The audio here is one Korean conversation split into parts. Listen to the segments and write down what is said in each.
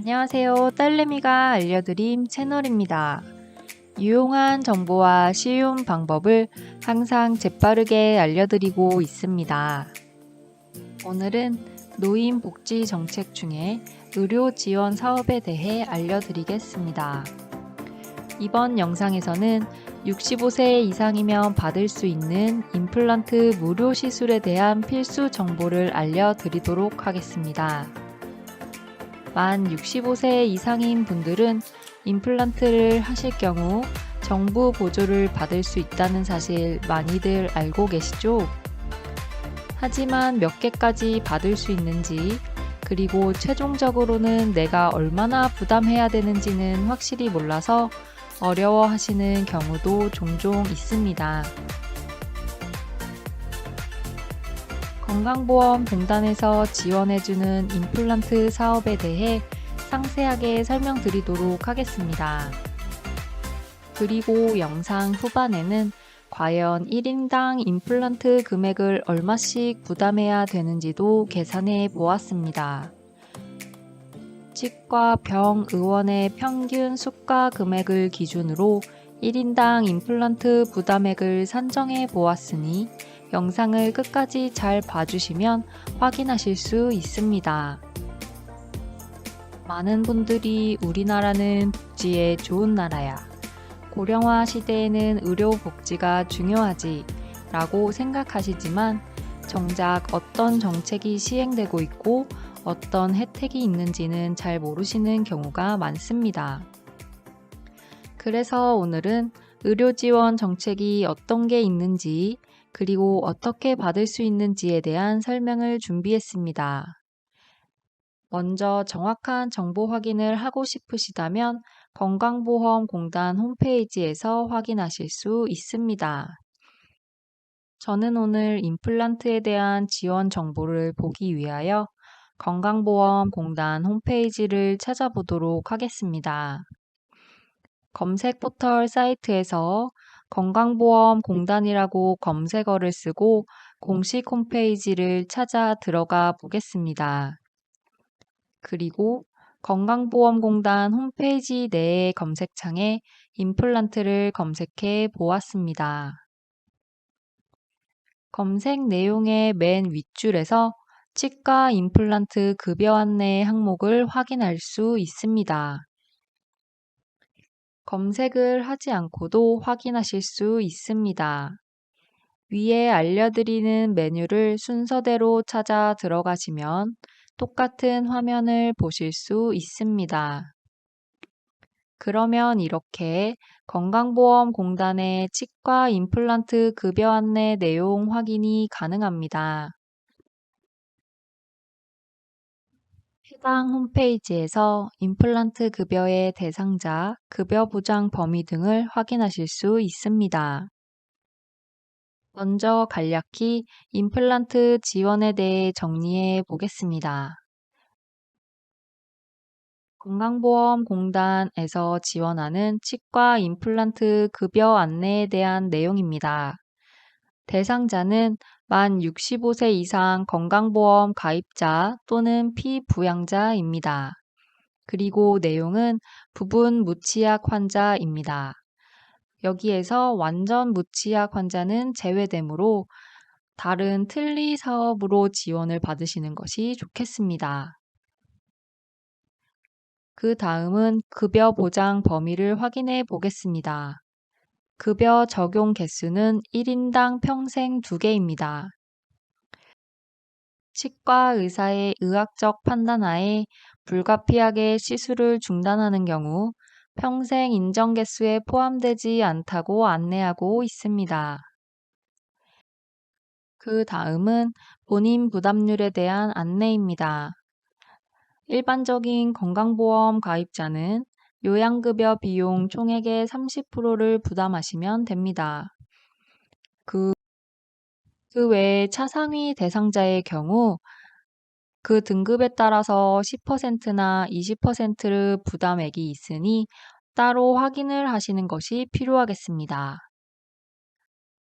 안녕하세요. 딸내미가 알려드림 채널입니다. 유용한 정보와 쉬운 방법을 항상 재빠르게 알려드리고 있습니다. 오늘은 노인복지 정책 중에 의료 지원 사업에 대해 알려드리겠습니다. 이번 영상에서는 65세 이상이면 받을 수 있는 임플란트 무료 시술에 대한 필수 정보를 알려드리도록 하겠습니다. 만 65세 이상인 분들은 임플란트를 하실 경우 정부 보조를 받을 수 있다는 사실 많이들 알고 계시죠? 하지만 몇 개까지 받을 수 있는지, 그리고 최종적으로는 내가 얼마나 부담해야 되는지는 확실히 몰라서 어려워하시는 경우도 종종 있습니다. 건강보험공단에서 지원해주는 임플란트 사업에 대해 상세하게 설명드리도록 하겠습니다. 그리고 영상 후반에는 과연 1인당 임플란트 금액을 얼마씩 부담해야 되는지도 계산해 보았습니다. 치과 병의원의 평균 수가 금액을 기준으로 1인당 임플란트 부담액을 산정해 보았으니 영상을 끝까지 잘 봐주시면 확인하실 수 있습니다. 많은 분들이 우리나라는 복지에 좋은 나라야, 고령화 시대에는 의료 복지가 중요하지 라고 생각하시지만 정작 어떤 정책이 시행되고 있고 어떤 혜택이 있는지는 잘 모르시는 경우가 많습니다. 그래서 오늘은 의료 지원 정책이 어떤 게 있는지, 그리고 어떻게 받을 수 있는지에 대한 설명을 준비했습니다. 먼저 정확한 정보 확인을 하고 싶으시다면 건강보험공단 홈페이지에서 확인하실 수 있습니다. 저는 오늘 임플란트에 대한 지원 정보를 보기 위하여 건강보험공단 홈페이지를 찾아보도록 하겠습니다. 검색 포털 사이트에서 건강보험공단이라고 검색어를 쓰고 공식 홈페이지를 찾아 들어가 보겠습니다. 그리고 건강보험공단 홈페이지 내의 검색창에 임플란트를 검색해 보았습니다. 검색 내용의 맨 윗줄에서 치과 임플란트 급여 안내 항목을 확인할 수 있습니다. 검색을 하지 않고도 확인하실 수 있습니다. 위에 알려드리는 메뉴를 순서대로 찾아 들어가시면 똑같은 화면을 보실 수 있습니다. 그러면 이렇게 건강보험공단의 치과 임플란트 급여 안내 내용 확인이 가능합니다. 해당 홈페이지에서 임플란트 급여의 대상자, 급여 보장 범위 등을 확인하실 수 있습니다. 먼저 간략히 임플란트 지원에 대해 정리해 보겠습니다. 건강보험공단에서 지원하는 치과 임플란트 급여 안내에 대한 내용입니다. 대상자는 만 65세 이상 건강보험 가입자 또는 피부양자입니다. 그리고 내용은 부분 무치약 환자입니다. 여기에서 완전 무치약 환자는 제외되므로 다른 틀니 사업으로 지원을 받으시는 것이 좋겠습니다. 그 다음은 급여 보장 범위를 확인해 보겠습니다. 급여 적용 개수는 1인당 평생 2개입니다. 치과 의사의 의학적 판단하에 불가피하게 시술을 중단하는 경우 평생 인정 개수에 포함되지 않다고 안내하고 있습니다. 그 다음은 본인 부담률에 대한 안내입니다. 일반적인 건강보험 가입자는 요양급여 비용 총액의 30%를 부담하시면 됩니다. 그 외에 차상위 대상자의 경우 그 등급에 따라서 10%나 20%를 부담액이 있으니 따로 확인을 하시는 것이 필요하겠습니다.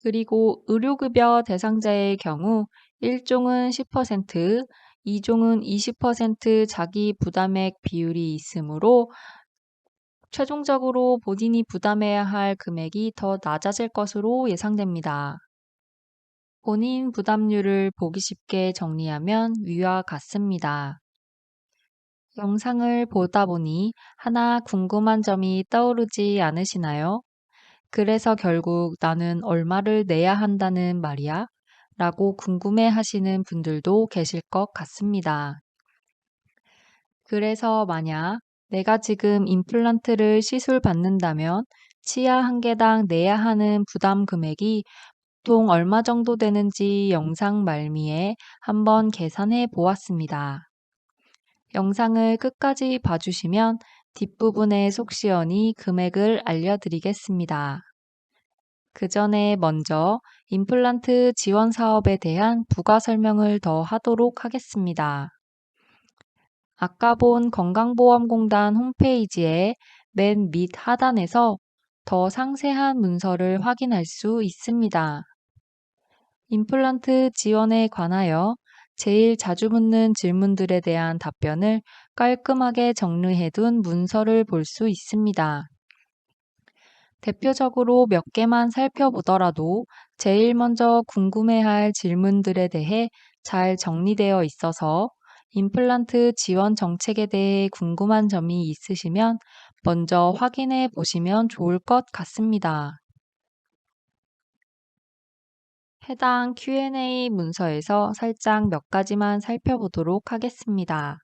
그리고 의료급여 대상자의 경우 일종은 10%, 2종은 20% 자기 부담액 비율이 있으므로 최종적으로 본인이 부담해야 할 금액이 더 낮아질 것으로 예상됩니다. 본인 부담률을 보기 쉽게 정리하면 위와 같습니다. 영상을 보다 보니 하나 궁금한 점이 떠오르지 않으시나요? 그래서 결국 나는 얼마를 내야 한다는 말이야? 라고 궁금해 하시는 분들도 계실 것 같습니다. 그래서 만약 내가 지금 임플란트를 시술 받는다면 치아 한 개당 내야 하는 부담 금액이 보통 얼마 정도 되는지 영상 말미에 한번 계산해 보았습니다. 영상을 끝까지 봐주시면 뒷부분에 속 시원히 금액을 알려드리겠습니다. 그 전에 먼저 임플란트 지원 사업에 대한 부가 설명을 더 하도록 하겠습니다. 아까 본 건강보험공단 홈페이지의 맨 밑 하단에서 더 상세한 문서를 확인할 수 있습니다. 임플란트 지원에 관하여 제일 자주 묻는 질문들에 대한 답변을 깔끔하게 정리해둔 문서를 볼 수 있습니다. 대표적으로 몇 개만 살펴보더라도 제일 먼저 궁금해할 질문들에 대해 잘 정리되어 있어서 임플란트 지원 정책에 대해 궁금한 점이 있으시면 먼저 확인해 보시면 좋을 것 같습니다. 해당 Q&A 문서에서 살짝 몇 가지만 살펴보도록 하겠습니다.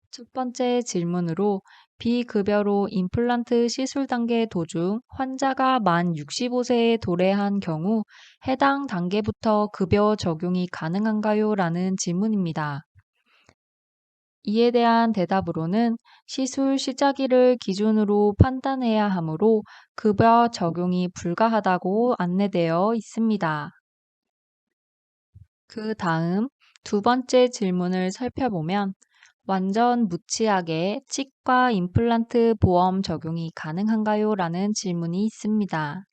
첫 번째 질문으로 비급여로 임플란트 시술 단계 도중 환자가 만 65세에 도래한 경우 해당 단계부터 급여 적용이 가능한가요? 라는 질문입니다. 이에 대한 대답으로는 시술 시작일을 기준으로 판단해야 하므로 급여 적용이 불가하다고 안내되어 있습니다. 그 다음 두 번째 질문을 살펴보면 완전 무치하게 치과 임플란트 보험 적용이 가능한가요? 라는 질문이 있습니다.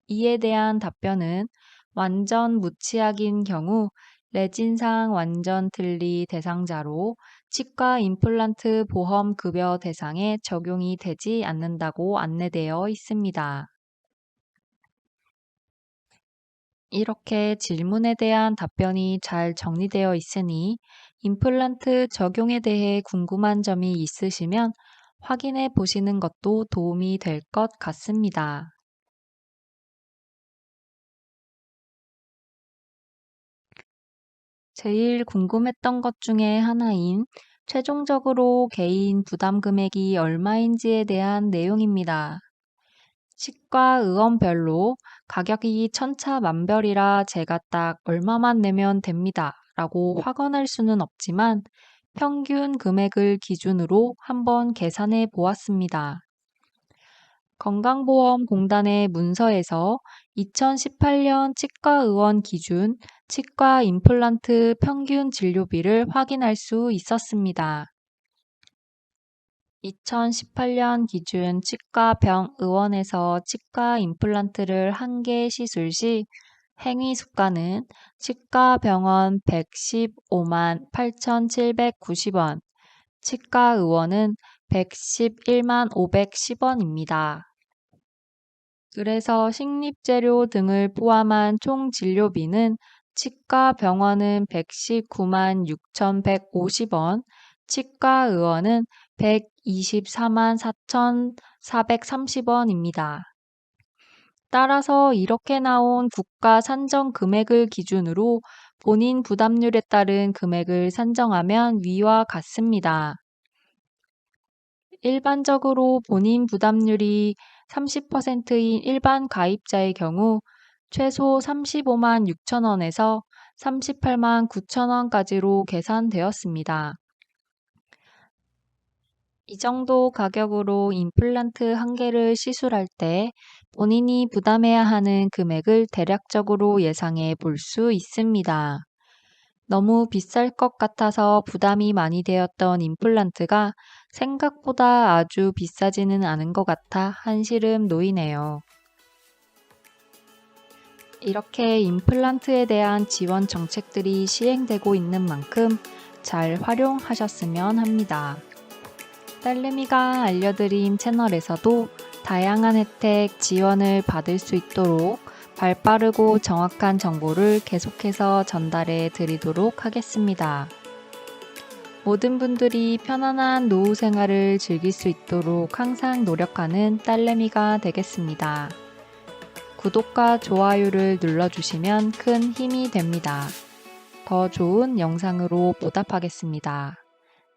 이에 대한 답변은 완전 무치약인 경우 레진상 완전 틀니 대상자로 치과 임플란트 보험 급여 대상에 적용이 되지 않는다고 안내되어 있습니다. 이렇게 질문에 대한 답변이 잘 정리되어 있으니 임플란트 적용에 대해 궁금한 점이 있으시면 확인해 보시는 것도 도움이 될 것 같습니다. 제일 궁금했던 것 중에 하나인 최종적으로 개인 부담 금액이 얼마인지에 대한 내용입니다. 치과 의원별로 가격이 천차만별이라 제가 딱 얼마만 내면 됩니다. 라고 확언할 수는 없지만 평균 금액을 기준으로 한번 계산해 보았습니다. 건강보험공단의 문서에서 2018년 치과의원 기준 치과 임플란트 평균 진료비를 확인할 수 있었습니다. 2018년 기준 치과병의원에서 치과 임플란트를 한 개 시술 시 행위 수가는 치과병원 115만 8,790원, 치과의원은 111만 510원입니다. 그래서 식립재료 등을 포함한 총 진료비는 치과병원은 119만 6,150원, 치과의원은 124만 4,430원입니다. 따라서 이렇게 나온 국가 산정 금액을 기준으로 본인 부담률에 따른 금액을 산정하면 위와 같습니다. 일반적으로 본인 부담률이 30%인 일반 가입자의 경우 최소 35만 6천 원에서 38만 9천 원까지로 계산되었습니다. 이 정도 가격으로 임플란트 한 개를 시술할 때 본인이 부담해야 하는 금액을 대략적으로 예상해 볼 수 있습니다. 너무 비쌀 것 같아서 부담이 많이 되었던 임플란트가 생각보다 아주 비싸지는 않은 것 같아 한시름 놓이네요. 이렇게 임플란트에 대한 지원 정책들이 시행되고 있는 만큼 잘 활용하셨으면 합니다. 딸내미가 알려드린 채널에서도 다양한 혜택 지원을 받을 수 있도록 발빠르고 정확한 정보를 계속해서 전달해 드리도록 하겠습니다. 모든 분들이 편안한 노후 생활을 즐길 수 있도록 항상 노력하는 딸내미가 되겠습니다. 구독과 좋아요를 눌러주시면 큰 힘이 됩니다. 더 좋은 영상으로 보답하겠습니다.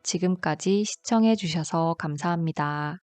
지금까지 시청해 주셔서 감사합니다.